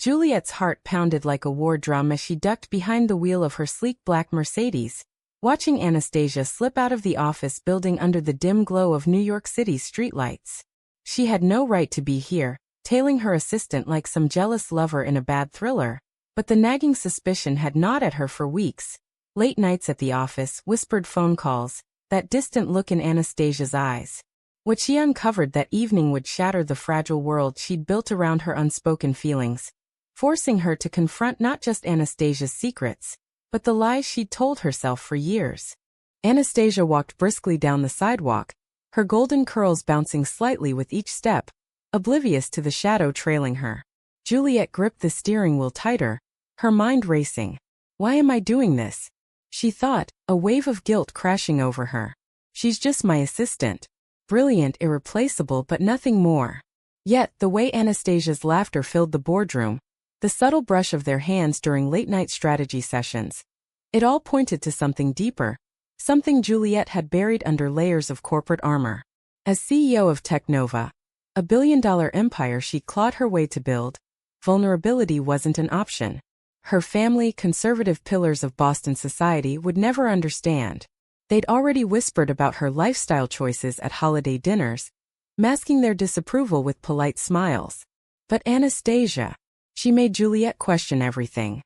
Juliet's heart pounded like a war drum as she ducked behind the wheel of her sleek black Mercedes, watching Anastasia slip out of the office building under the dim glow of New York City's streetlights. She had no right to be here, tailing her assistant like some jealous lover in a bad thriller, but the nagging suspicion had gnawed at her for weeks. Late nights at the office, whispered phone calls, that distant look in Anastasia's eyes. What she uncovered that evening would shatter the fragile world she'd built around her unspoken feelings, forcing her to confront not just Anastasia's secrets, but the lies she'd told herself for years. Anastasia walked briskly down the sidewalk, her golden curls bouncing slightly with each step, oblivious to the shadow trailing her. Juliet gripped the steering wheel tighter, her mind racing. Why am I doing this? She thought, a wave of guilt crashing over her. She's just my assistant. Brilliant, irreplaceable, but nothing more. Yet, the way Anastasia's laughter filled the boardroom, the subtle brush of their hands during late-night strategy sessions, it all pointed to something deeper, something Juliet had buried under layers of corporate armor. As CEO of Technova, a billion-dollar empire she clawed her way to build, vulnerability wasn't an option. Her family, conservative pillars of Boston society, would never understand. They'd already whispered about her lifestyle choices at holiday dinners, masking their disapproval with polite smiles. But Anastasia, she made Juliet question everything.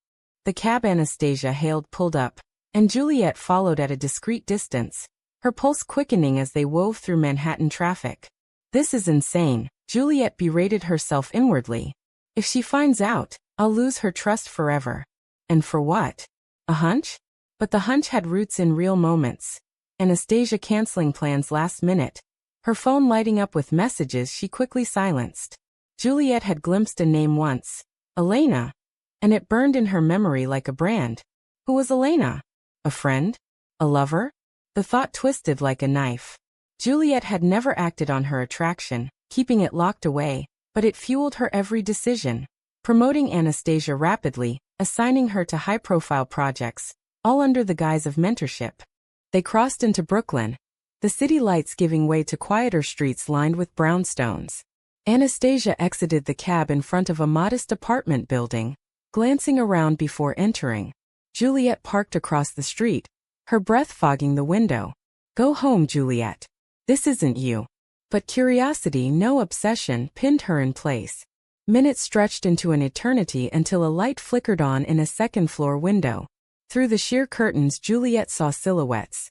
The cab Anastasia hailed pulled up, and Juliet followed at a discreet distance, her pulse quickening as they wove through Manhattan traffic. This is insane, Juliet berated herself inwardly. If she finds out, I'll lose her trust forever. And for what? A hunch? But the hunch had roots in real moments. Anastasia canceling plans last minute, her phone lighting up with messages she quickly silenced. Juliet had glimpsed a name once, Elena, and it burned in her memory like a brand. Who was Elena? A friend? A lover? The thought twisted like a knife. Juliet had never acted on her attraction, keeping it locked away, but it fueled her every decision, promoting Anastasia rapidly, assigning her to high-profile projects, all under the guise of mentorship. They crossed into Brooklyn, the city lights giving way to quieter streets lined with brownstones. Anastasia exited the cab in front of a modest apartment building, glancing around before entering. Juliet parked across the street, her breath fogging the window. Go home, Juliet. This isn't you. But curiosity, no obsession, pinned her in place. Minutes stretched into an eternity until a light flickered on in a second-floor window. Through the sheer curtains, Juliet saw silhouettes.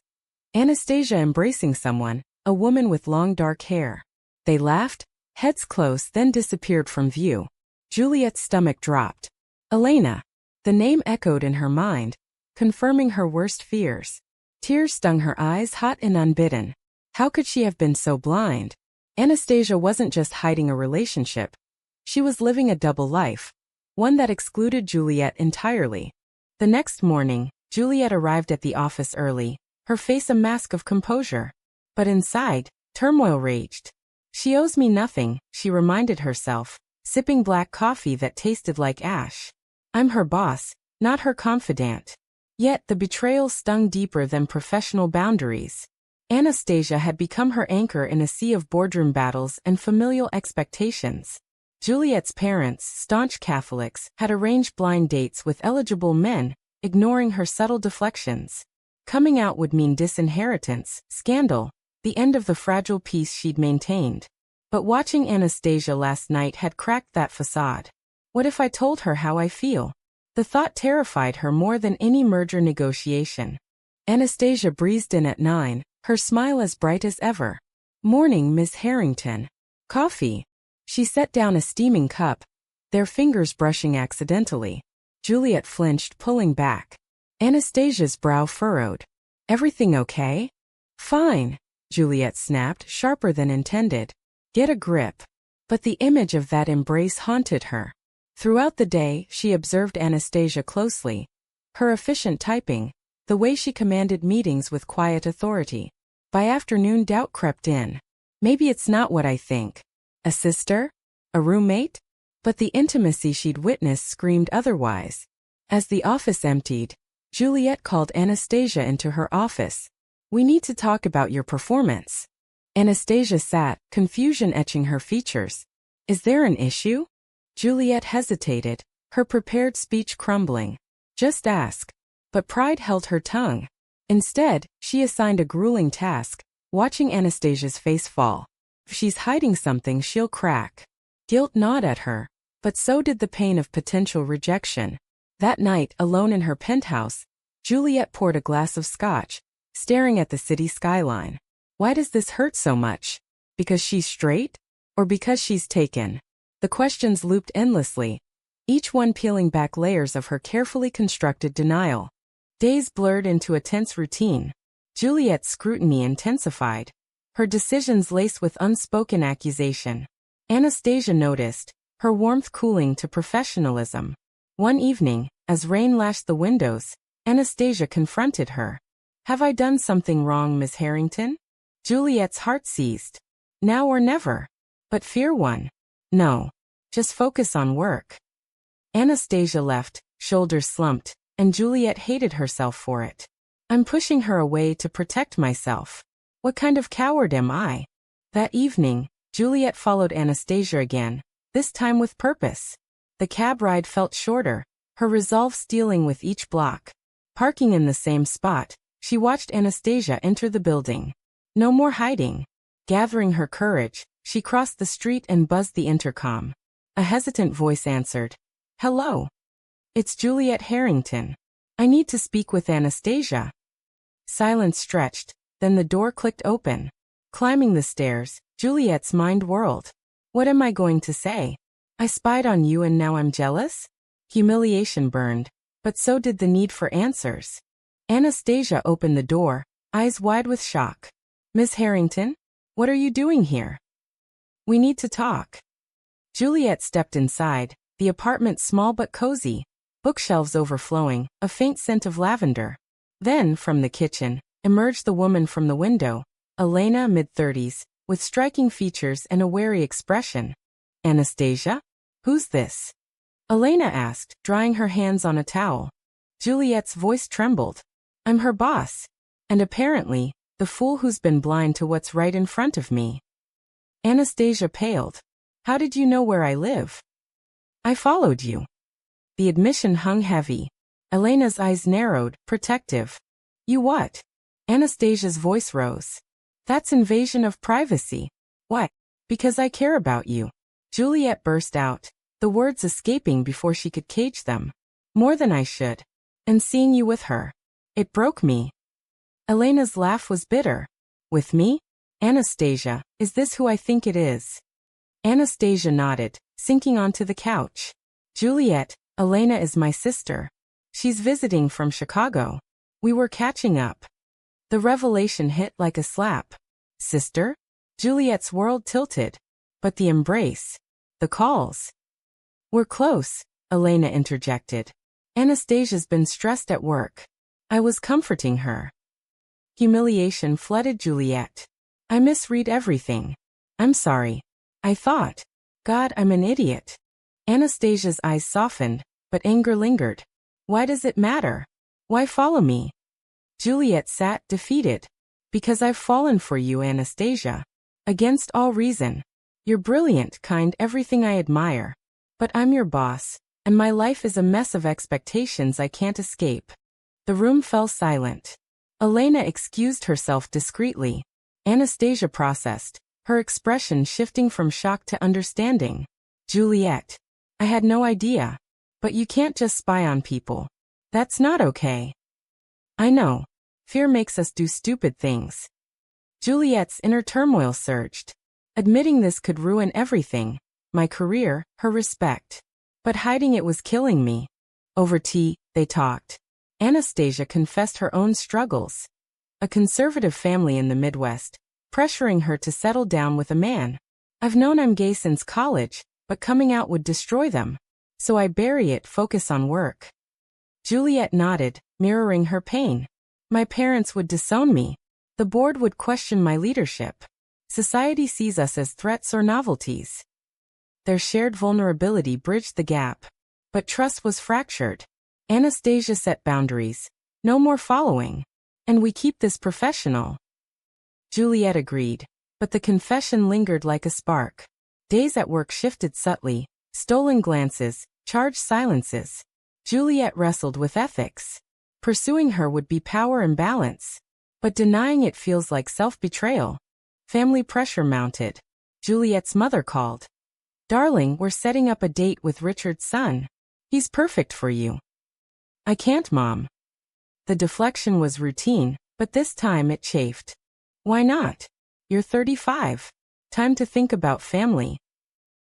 Anastasia embracing someone, a woman with long dark hair. They laughed, heads close, then disappeared from view. Juliet's stomach dropped. Elena. The name echoed in her mind, confirming her worst fears. Tears stung her eyes, hot and unbidden. How could she have been so blind? Anastasia wasn't just hiding a relationship. She was living a double life, one that excluded Juliet entirely. The next morning, Juliet arrived at the office early, her face a mask of composure. But inside, turmoil raged. She owes me nothing, she reminded herself, sipping black coffee that tasted like ash. I'm her boss, not her confidant. Yet the betrayal stung deeper than professional boundaries. Anastasia had become her anchor in a sea of boardroom battles and familial expectations. Juliet's parents, staunch Catholics, had arranged blind dates with eligible men, ignoring her subtle deflections. Coming out would mean disinheritance, scandal, the end of the fragile peace she'd maintained. But watching Anastasia last night had cracked that facade. What if I told her how I feel? The thought terrified her more than any merger negotiation. Anastasia breezed in at 9, her smile as bright as ever. Morning, Miss Harrington. Coffee. She set down a steaming cup, their fingers brushing accidentally. Juliet flinched, pulling back. Anastasia's brow furrowed. Everything okay? Fine, Juliet snapped, sharper than intended. Get a grip. But the image of that embrace haunted her. Throughout the day, she observed Anastasia closely. Her efficient typing, the way she commanded meetings with quiet authority. By afternoon, doubt crept in. Maybe it's not what I think. A sister? A roommate? But the intimacy she'd witnessed screamed otherwise. As the office emptied, Juliet called Anastasia into her office. We need to talk about your performance. Anastasia sat, confusion etching her features. Is there an issue? Juliet hesitated, her prepared speech crumbling. Just ask. But pride held her tongue. Instead, she assigned a grueling task, watching Anastasia's face fall. If she's hiding something, she'll crack. Guilt gnawed at her, but so did the pain of potential rejection. That night, alone in her penthouse, Juliet poured a glass of scotch, staring at the city skyline. Why does this hurt so much? Because she's straight? Or because she's taken? The questions looped endlessly, each one peeling back layers of her carefully constructed denial. Days blurred into a tense routine. Juliet's scrutiny intensified, her decisions laced with unspoken accusation. Anastasia noticed, her warmth cooling to professionalism. One evening, as rain lashed the windows, Anastasia confronted her. "Have I done something wrong, Miss Harrington?" Juliet's heart seized. Now or never. But fear won. No. Just focus on work. Anastasia left, shoulders slumped, and Juliet hated herself for it. I'm pushing her away to protect myself. What kind of coward am I? That evening, Juliet followed Anastasia again, this time with purpose. The cab ride felt shorter, her resolve steeling with each block. Parking in the same spot, she watched Anastasia enter the building. No more hiding. Gathering her courage, she crossed the street and buzzed the intercom. A hesitant voice answered. "Hello. It's Juliet Harrington. I need to speak with Anastasia." Silence stretched, then the door clicked open. Climbing the stairs, Juliet's mind whirled. What am I going to say? I spied on you and now I'm jealous? Humiliation burned, but so did the need for answers. Anastasia opened the door, eyes wide with shock. "Miss Harrington? What are you doing here?" "We need to talk." Juliet stepped inside, the apartment small but cozy, bookshelves overflowing, a faint scent of lavender. Then, from the kitchen, emerged the woman from the window, Elena, mid-30s, with striking features and a wary expression. "Anastasia? Who's this?" Elena asked, drying her hands on a towel. Juliet's voice trembled. "I'm her boss. And apparently, the fool who's been blind to what's right in front of me." Anastasia paled. "How did you know where I live?" "I followed you." The admission hung heavy. Elena's eyes narrowed, protective. "You what?" Anastasia's voice rose. "That's invasion of privacy." "What?" "Because I care about you." Juliet burst out, the words escaping before she could cage them. "More than I should. And seeing you with her. It broke me." Elena's laugh was bitter. "With me? Anastasia, is this who I think it is?" Anastasia nodded, sinking onto the couch. "Juliet, Elena is my sister. She's visiting from Chicago. We were catching up." The revelation hit like a slap. "Sister?" Juliet's world tilted. But the embrace. The calls. "We're close," Elena interjected. "Anastasia's been stressed at work." I was comforting her. Humiliation flooded Juliet. "I misread everything. I'm sorry. I thought. God, I'm an idiot." Anastasia's eyes softened, but anger lingered. "Why does it matter? Why follow me?" Juliet sat defeated. "Because I've fallen for you, Anastasia. Against all reason. You're brilliant, kind, everything I admire. But I'm your boss, and my life is a mess of expectations I can't escape." The room fell silent. Elena excused herself discreetly. Anastasia processed, her expression shifting from shock to understanding. "Juliet. I had no idea. But you can't just spy on people. That's not okay." "I know. Fear makes us do stupid things." Juliet's inner turmoil surged. Admitting this could ruin everything. My career, her respect. But hiding it was killing me. Over tea, they talked. Anastasia confessed her own struggles. A conservative family in the Midwest, pressuring her to settle down with a man. "I've known I'm gay since college, but coming out would destroy them. So I bury it, focus on work." Juliet nodded, mirroring her pain. "My parents would disown me. The board would question my leadership. Society sees us as threats or novelties." Their shared vulnerability bridged the gap. But trust was fractured. Anastasia set boundaries. "No more following. And we keep this professional." Juliet agreed. But the confession lingered like a spark. Days at work shifted subtly. Stolen glances, charged silences. Juliet wrestled with ethics. Pursuing her would be power imbalance. But denying it feels like self-betrayal. Family pressure mounted. Juliet's mother called. "Darling, we're setting up a date with Richard's son. He's perfect for you." "I can't, Mom." The deflection was routine, but this time it chafed. "Why not? You're 35. Time to think about family."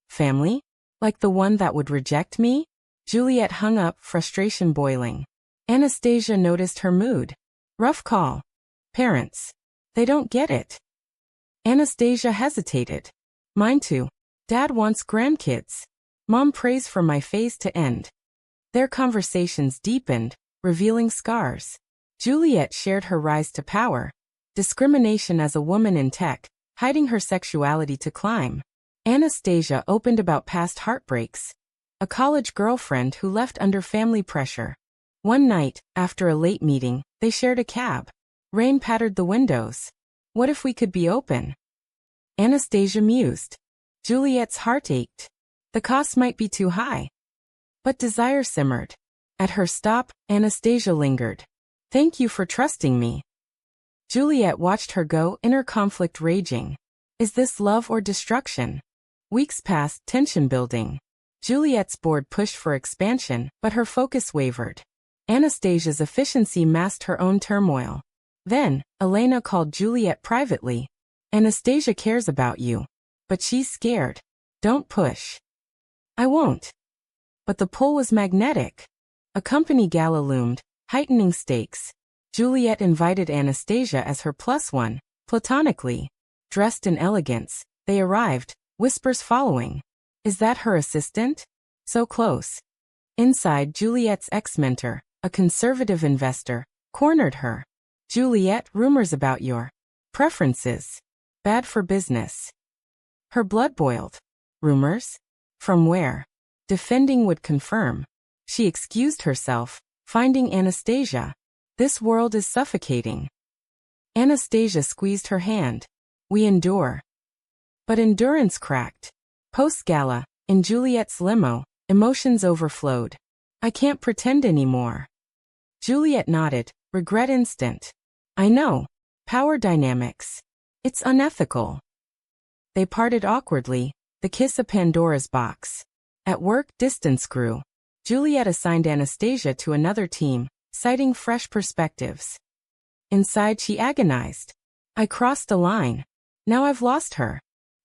"Family? Like the one that would reject me?" Juliet hung up, frustration boiling. Anastasia noticed her mood. "Rough call. Parents. They don't get it." Anastasia hesitated. "Mine too. Dad wants grandkids. Mom prays for my phase to end." Their conversations deepened, revealing scars. Juliet shared her rise to power. Discrimination as a woman in tech, hiding her sexuality to climb. Anastasia opened about past heartbreaks. A college girlfriend who left under family pressure. One night, after a late meeting, they shared a cab. Rain pattered the windows. "What if we could be open?" Anastasia mused. Juliet's heart ached. The cost might be too high. But desire simmered. At her stop, Anastasia lingered. "Thank you for trusting me." Juliet watched her go, inner conflict raging. Is this love or destruction? Weeks passed, tension building. Juliet's board pushed for expansion, but her focus wavered. Anastasia's efficiency masked her own turmoil. Then, Elena called Juliet privately. "Anastasia cares about you. But she's scared. Don't push." "I won't." But the pull was magnetic. A company gala loomed, heightening stakes. Juliet invited Anastasia as her plus one, platonically. Dressed in elegance, they arrived, whispers following. Is that her assistant? So close. Inside, Juliet's ex-mentor, a conservative investor, cornered her. "Juliet, rumors about your preferences. Bad for business." Her blood boiled. Rumors? From where? Defending would confirm. She excused herself, finding Anastasia. "This world is suffocating." Anastasia squeezed her hand. "We endure." But endurance cracked. Post-gala, in Juliet's limo, emotions overflowed. "I can't pretend anymore." Juliet nodded, regret instant. "I know. Power dynamics. It's unethical." They parted awkwardly, the kiss a Pandora's box. At work, distance grew. Juliet assigned Anastasia to another team, citing fresh perspectives. Inside, she agonized. "I crossed a line. Now I've lost her."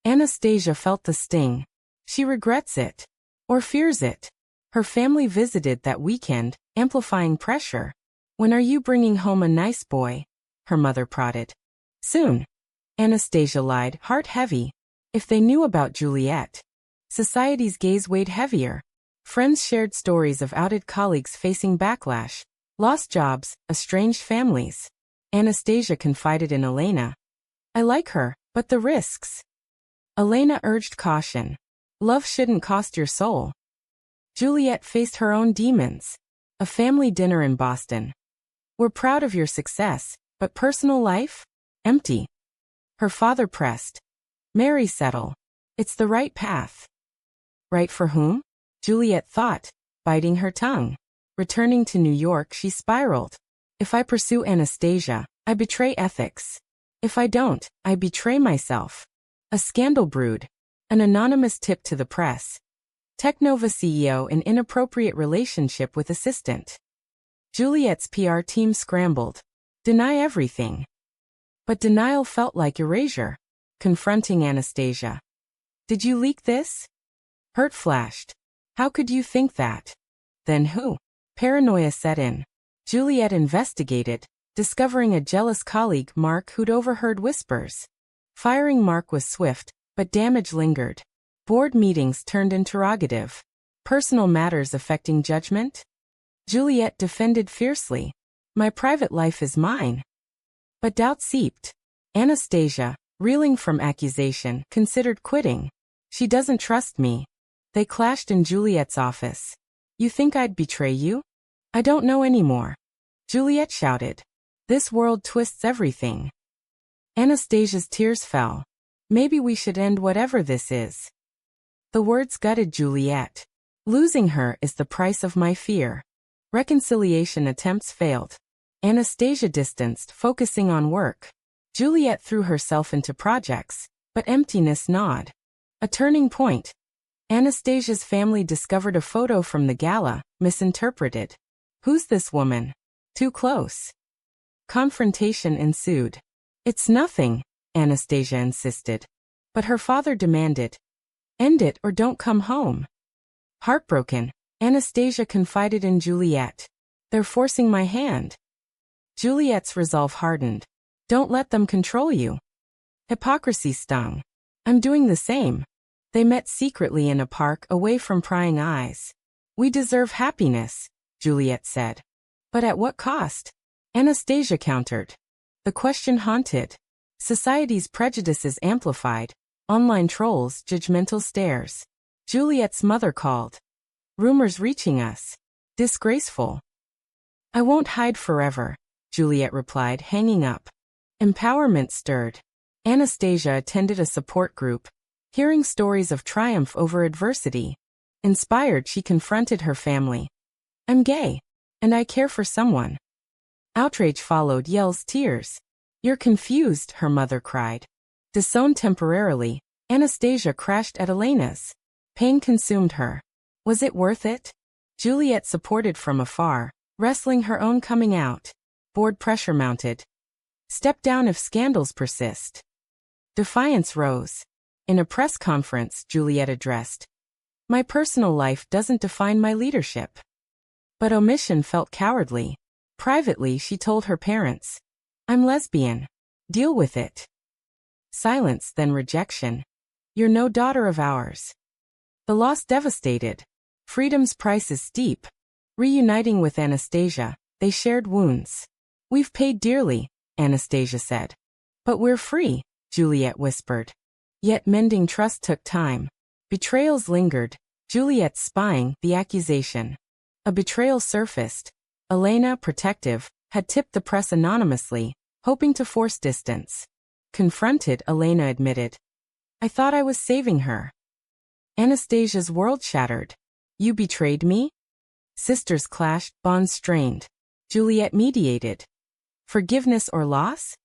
Anastasia felt the sting. She regrets it. Or fears it. Her family visited that weekend, amplifying pressure. "When are you bringing home a nice boy?" her mother prodded. "Soon." Anastasia lied, heart heavy. If they knew about Juliet. Society's gaze weighed heavier. Friends shared stories of outed colleagues facing backlash, lost jobs, estranged families. Anastasia confided in Elena. "I like her, but the risks." Elena urged caution. "Love shouldn't cost your soul." Juliet faced her own demons. A family dinner in Boston. "We're proud of your success, but personal life? Empty." Her father pressed. "Marry, settle. It's the right path." Right for whom? Juliet thought, biting her tongue. Returning to New York, she spiraled. If I pursue Anastasia, I betray ethics. If I don't, I betray myself. A scandal brewed. An anonymous tip to the press. Technova CEO in inappropriate relationship with assistant. Juliet's PR team scrambled. Deny everything. But denial felt like erasure. Confronting Anastasia. "Did you leak this?" Hurt flashed. "How could you think that?" "Then who?" Paranoia set in. Juliet investigated, discovering a jealous colleague, Mark, who'd overheard whispers. Firing Mark was swift, but damage lingered. Board meetings turned interrogative. Personal matters affecting judgment? Juliet defended fiercely. "My private life is mine." But doubt seeped. Anastasia, reeling from accusation, considered quitting. "She doesn't trust me." They clashed in Juliet's office. "You think I'd betray you?" "I don't know anymore." Juliet shouted. "This world twists everything." Anastasia's tears fell. "Maybe we should end whatever this is." The words gutted Juliet. Losing her is the price of my fear. Reconciliation attempts failed. Anastasia distanced, focusing on work. Juliet threw herself into projects, but emptiness gnawed. A turning point. Anastasia's family discovered a photo from the gala, misinterpreted. Who's this woman? Too close. Confrontation ensued. It's nothing, Anastasia insisted. But her father demanded. End it or don't come home. Heartbroken, Anastasia confided in Juliet. They're forcing my hand. Juliet's resolve hardened. Don't let them control you. Hypocrisy stung. I'm doing the same. They met secretly in a park away from prying eyes. We deserve happiness, Juliet said. But at what cost? Anastasia countered. The question haunted. Society's prejudices amplified. Online trolls, judgmental stares. Juliet's mother called. Rumors reaching us. Disgraceful. I won't hide forever, Juliet replied, hanging up. Empowerment stirred. Anastasia attended a support group, hearing stories of triumph over adversity. Inspired, she confronted her family. I'm gay, and I care for someone. Outrage followed, yells, tears. You're confused, her mother cried. Disowned temporarily, Anastasia crashed at Elena's. Pain consumed her. Was it worth it? Juliet supported from afar, wrestling her own coming out. Board pressure mounted. Step down if scandals persist. Defiance rose. In a press conference, Juliet addressed. My personal life doesn't define my leadership. But omission felt cowardly. Privately, she told her parents. I'm lesbian. Deal with it. Silence, then rejection. You're no daughter of ours. The loss devastated. Freedom's price is steep. Reuniting with Anastasia, they shared wounds. We've paid dearly, Anastasia said. But we're free, Juliet whispered. Yet mending trust took time. Betrayals lingered. Juliet's spying, the accusation. A betrayal surfaced. Elena, protective, had tipped the press anonymously, hoping to force distance. Confronted, Elena admitted. I thought I was saving her. Anastasia's world shattered. You betrayed me? Sisters clashed, bonds strained. Juliet mediated. Forgiveness or loss?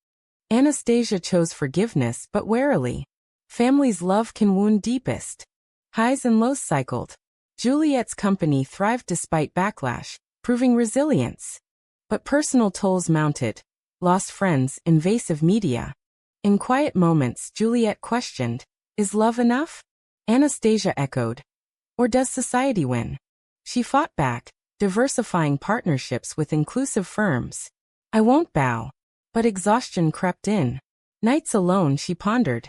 Anastasia chose forgiveness, but warily. Family's love can wound deepest. Highs and lows cycled. Juliet's company thrived despite backlash, proving resilience. But personal tolls mounted. Lost friends, invasive media. In quiet moments, Juliet questioned, is love enough? Anastasia echoed. Or does society win? She fought back, diversifying partnerships with inclusive firms. I won't bow. But exhaustion crept in. Nights alone, she pondered.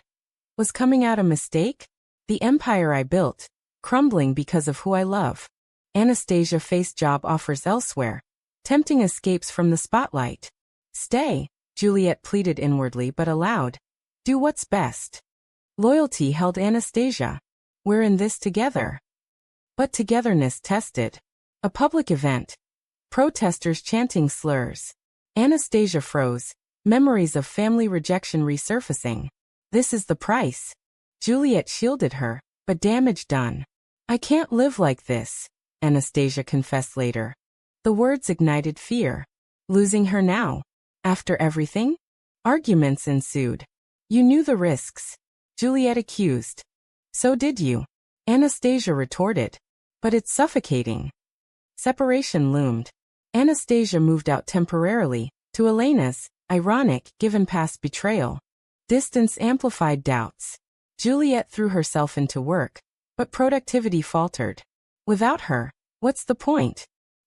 Was coming out a mistake? The empire I built, crumbling because of who I love. Anastasia faced job offers elsewhere, tempting escapes from the spotlight. Stay, Juliet pleaded inwardly but aloud. Do what's best. Loyalty held Anastasia. We're in this together. But togetherness tested. A public event. Protesters chanting slurs. Anastasia froze. Memories of family rejection resurfacing. This is the price. Juliet shielded her, but damage done. I can't live like this, Anastasia confessed later. The words ignited fear. Losing her now. After everything? Arguments ensued. You knew the risks. Juliet accused. So did you. Anastasia retorted. But it's suffocating. Separation loomed. Anastasia moved out temporarily, to Elena's, ironic given past betrayal. Distance amplified doubts. Juliet threw herself into work, but productivity faltered. Without her, what's the point?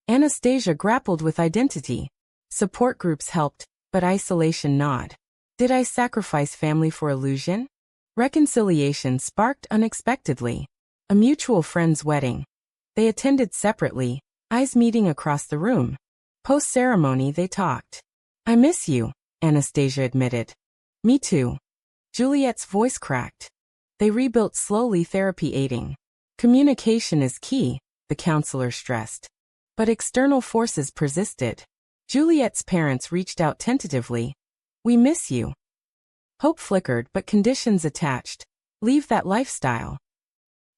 Anastasia grappled with identity. Support groups helped, but isolation gnawed. Did I sacrifice family for illusion? Reconciliation sparked unexpectedly. A mutual friend's wedding. They attended separately, eyes meeting across the room. Post-ceremony they talked. I miss you, Anastasia admitted. Me too. Juliet's voice cracked. They rebuilt slowly, therapy aiding. Communication is key, the counselor stressed. But external forces persisted. Juliet's parents reached out tentatively. We miss you. Hope flickered, but conditions attached. Leave that lifestyle.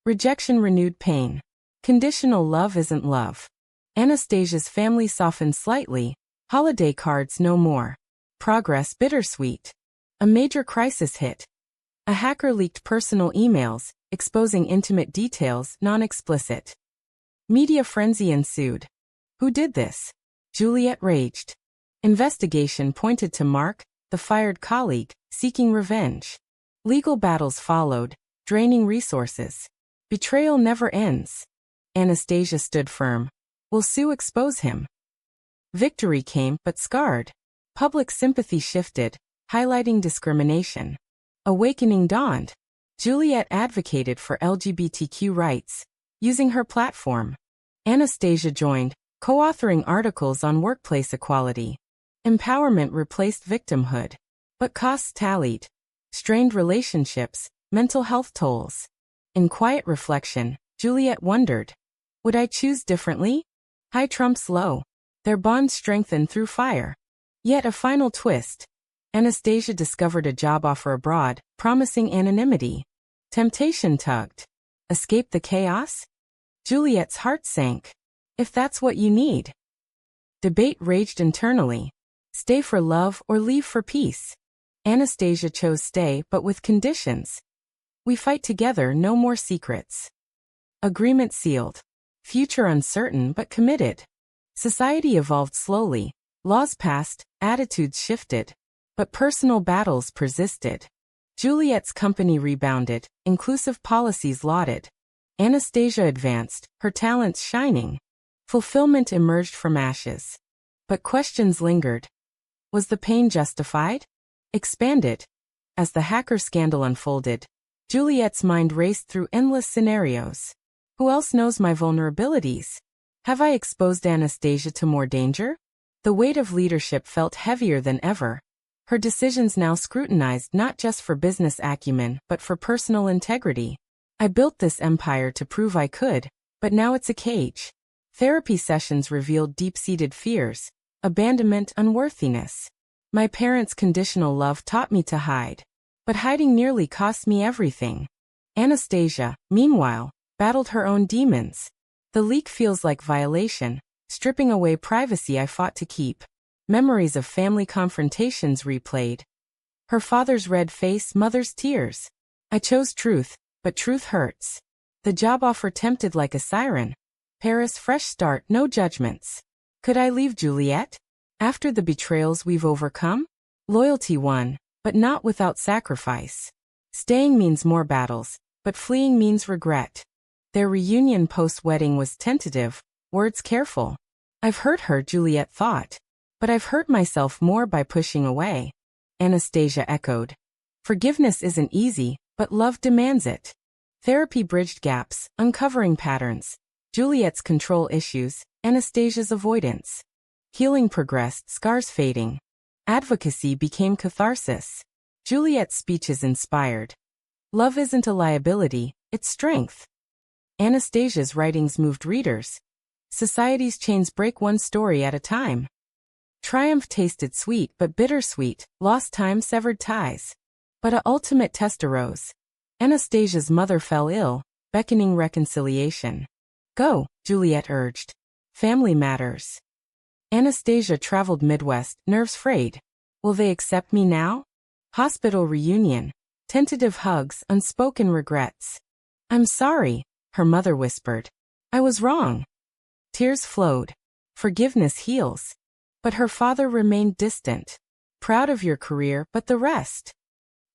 Rejection renewed pain. Conditional love isn't love. Anastasia's family softened slightly. Holiday cards no more. Progress bittersweet. A major crisis hit. A hacker leaked personal emails, exposing intimate details non-explicit. Media frenzy ensued. Who did this? Juliet raged. Investigation pointed to Mark, the fired colleague, seeking revenge. Legal battles followed, draining resources. Betrayal never ends. Anastasia stood firm. Will Sue expose him? Victory came, but scarred. Public sympathy shifted, highlighting discrimination. Awakening dawned. Juliet advocated for LGBTQ rights, using her platform. Anastasia joined, co-authoring articles on workplace equality. Empowerment replaced victimhood. But costs tallied. Strained relationships, mental health tolls. In quiet reflection, Juliet wondered, would I choose differently? High trumps low. Their bond strengthened through fire. Yet a final twist. Anastasia discovered a job offer abroad, promising anonymity. Temptation tugged. Escape the chaos? Juliet's heart sank. If that's what you need. Debate raged internally. Stay for love or leave for peace. Anastasia chose stay, but with conditions. We fight together, no more secrets. Agreement sealed. Future uncertain but committed. Society evolved slowly. Laws passed, attitudes shifted. But personal battles persisted. Juliet's company rebounded, inclusive policies lauded. Anastasia advanced, her talents shining. Fulfillment emerged from ashes. But questions lingered. Was the pain justified? Expanded. As the hacker scandal unfolded, Juliet's mind raced through endless scenarios. Who else knows my vulnerabilities? Have I exposed Anastasia to more danger? The weight of leadership felt heavier than ever. Her decisions now scrutinized not just for business acumen, but for personal integrity. I built this empire to prove I could, but now it's a cage. Therapy sessions revealed deep-seated fears, abandonment, unworthiness. My parents' conditional love taught me to hide. But hiding nearly cost me everything. Anastasia, meanwhile, battled her own demons. The leak feels like violation, stripping away privacy I fought to keep. Memories of family confrontations replayed. Her father's red face, mother's tears. I chose truth, but truth hurts. The job offer tempted like a siren. Paris, fresh start, no judgments. Could I leave Juliet? After the betrayals we've overcome? Loyalty won, but not without sacrifice. Staying means more battles, but fleeing means regret. Their reunion post-wedding was tentative, words careful. I've hurt her, Juliet thought. But I've hurt myself more by pushing away. Anastasia echoed. Forgiveness isn't easy, but love demands it. Therapy bridged gaps, uncovering patterns. Juliet's control issues, Anastasia's avoidance. Healing progressed, scars fading. Advocacy became catharsis. Juliet's speeches inspired. Love isn't a liability, it's strength. Anastasia's writings moved readers. Society's chains break one story at a time. Triumph tasted sweet but bittersweet, lost time severed ties. But a ultimate test arose. Anastasia's mother fell ill, beckoning reconciliation. Go, Juliet urged. Family matters. Anastasia traveled Midwest, nerves frayed. Will they accept me now? Hospital reunion. Tentative hugs, unspoken regrets. I'm sorry, her mother whispered. I was wrong. Tears flowed. Forgiveness heals. But her father remained distant. Proud of your career, but the rest.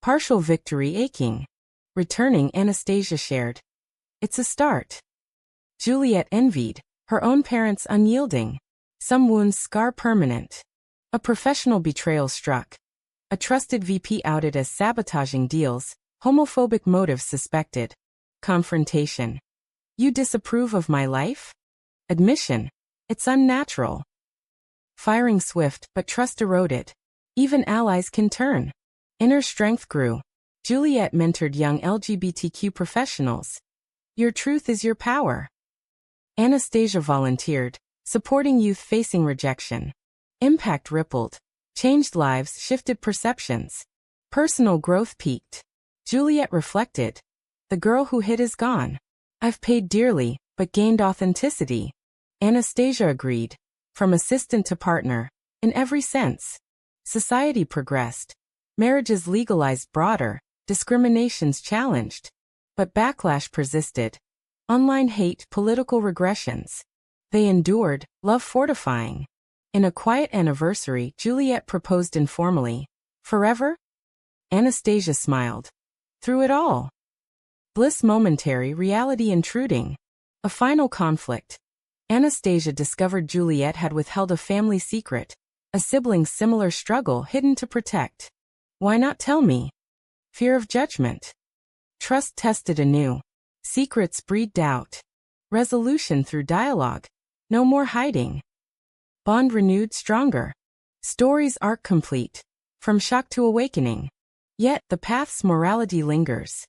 Partial victory aching. Returning, Anastasia shared. It's a start. Juliet envied, her own parents unyielding. Some wounds scar permanent. A professional betrayal struck. A trusted VP outed as sabotaging deals, homophobic motives suspected. Confrontation. You disapprove of my life? Admission. It's unnatural. Firing swift, but trust eroded. Even allies can turn. Inner strength grew. Juliet mentored young LGBTQ professionals. Your truth is your power. Anastasia volunteered, supporting youth facing rejection. Impact rippled. Changed lives, shifted perceptions. Personal growth peaked. Juliet reflected. The girl who hid is gone. I've paid dearly, but gained authenticity. Anastasia agreed. From assistant to partner. In every sense. Society progressed. Marriages legalized broader. Discriminations challenged. But backlash persisted. Online hate, political regressions. They endured, love fortifying. In a quiet anniversary, Juliet proposed informally. Forever? Anastasia smiled. Through it all. Bliss momentary, reality intruding. A final conflict. Anastasia discovered Juliet had withheld a family secret. A sibling's similar struggle hidden to protect. Why not tell me? Fear of judgment. Trust tested anew. Secrets breed doubt. Resolution through dialogue. No more hiding. Bond renewed stronger. Story's arc complete. From shock to awakening. Yet the path's morality lingers.